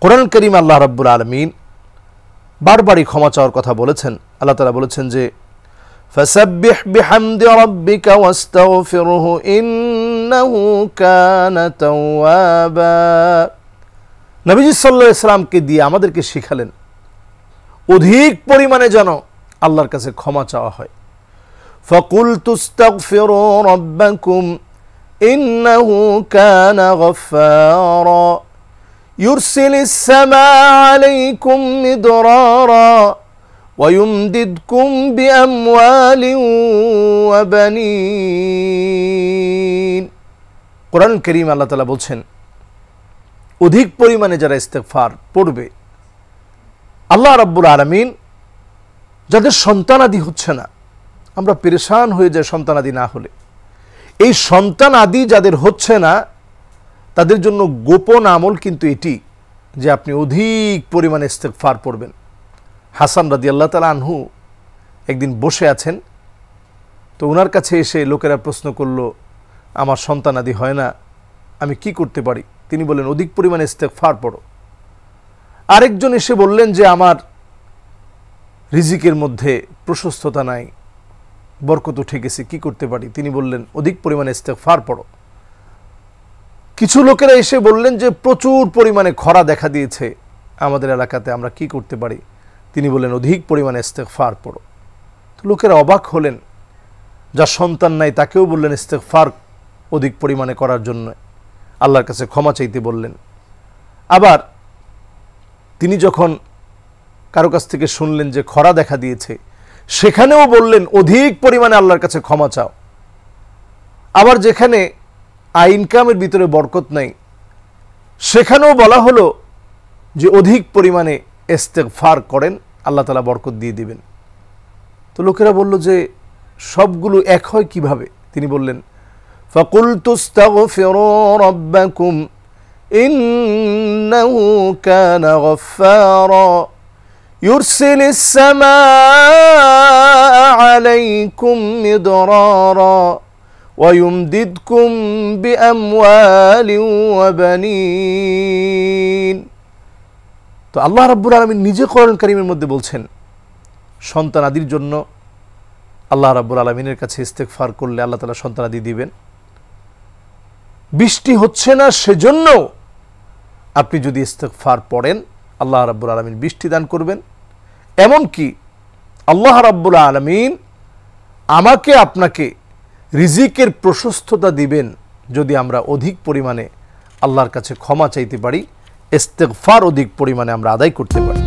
কোরআন কারীম আল্লাহ রাব্বুল আলামিন বারবারই ক্ষমা চাওয়ার কথা বলেছেন। আল্লাহ তাআলা বলেছেন যে ফাসাব্বিহ বিহামদি রাব্বিকা ওয়াস্তাগফিরহু ইন্নাহু কানা তাওয়াবা। নবীজি সাল্লাল্লাহু আলাইহি সাল্লামকে দিয়ে আমাদেরকে শিখালেন অধিক পরিমাণে যেন আল্লাহর কাছে ক্ষমা চাওয়া হয়। ফাকুলতু আস্তাগফিরু রাব্বাকুম ইন্নাহু কানা গফফারা ইউরসিলিস সামাআ আলাইকুম মিদরারা ওয়ায়ুমদিদকুম বিআমওয়ালিন ওয়া বানিন। কোরআন কারীম আল্লাহ তাআলা বলছেন অধিক পরিমাণে যারা ইস্তেগফার পড়বে, আল্লাহ রাব্বুল আলামিন যাদের সন্তানাদি হচ্ছে না, আমরা পেরেশান হয়ে যাই সন্তানাদি না হলে, এই সন্তানাদি যাদের হচ্ছে না তাদের জন্য গোপন আমল কিন্তু এটি যে আপনি অধিক পরিমাণে ইস্তেগফার পড়বেন। হাসান রাদিয়াল্লাহু তাআলা আনহু একদিন বসে আছেন, তো ওনার কাছে এসে লোকেরা প্রশ্ন করল আমার সন্তানাদি হয় না, আমি কি করতে পারি? তিনি বললেন অধিক পরিমাণে ইস্তেগফার পড়ো। আরেকজন এসে বললেন যে আমার রিজিকের মধ্যে প্রশস্ততা নাই, বরকত উঠে গেছে, কি করতে পারি? তিনি বললেন অধিক পরিমাণে ইস্তেগফার পড়ো। কিছু লোকেরা এসে বললেন যে প্রচুর পরিমাণে খরা দেখা দিয়েছে আমাদের এলাকাতে, আমরা কি করতে পারি? তিনি বললেন অধিক পরিমাণে ইস্তেগফার পড়ো। তো লোকেরা অবাক হলেন, যার সন্তান নাই তাকেও বললেন ইস্তেগফার অধিক পরিমাণে করার জন্য, আল্লাহর কাছে ক্ষমা চাইতে বললেন। আবার তিনি যখন কারো কাছ থেকে শুনলেন যে খরা দেখা দিয়েছে, সেখানেও বললেন অধিক পরিমাণে আল্লাহর কাছে ক্ষমা চাও। আবার যেখানে ইনকামের ভিতরে বরকত নাই, সেখানেও বলা হলো যে অধিক পরিমাণে ইস্তেগফার করেন, আল্লাহ তাআলা বরকত দিয়ে দিবেন। তো লোকেরা বলল যে সবগুলো এক হয় কিভাবে? তিনি বললেন ফাকুলতু আস্তাগফিরু রাব্বাকুম ইন্নাহু কানা গফফারা ইউরসিলিস সামাআ আলাইকুম মিদরারা ওয়ায়ুমদিদকুম বিআমওয়ালিন ওয়া বানিন। তো আল্লাহ রাব্বুল আলামিন নিজে কোরআন কারীমের মধ্যে বলছেন সন্তানাদির জন্য আল্লাহ রাব্বুল আলামিনের কাছে ইস্তেগফার করলে আল্লাহ তাআলা সন্তানাদি দিবেন। বৃষ্টি হচ্ছে না সেজন্য আপনি যদি ইস্তেগফার পড়েন আল্লাহ রাব্বুল আলামিন বৃষ্টি দান করবেন। এমনকি আল্লাহ রাব্বুল আলামিন আমাকে আপনাকে রিজিকের প্রশস্ততা দিবেন যদি আমরা অধিক পরিমাণে আল্লাহর কাছে ক্ষমা চাইতে পারি, ইস্তেগফার অধিক পরিমাণে আমরা আদায় করতে পারি।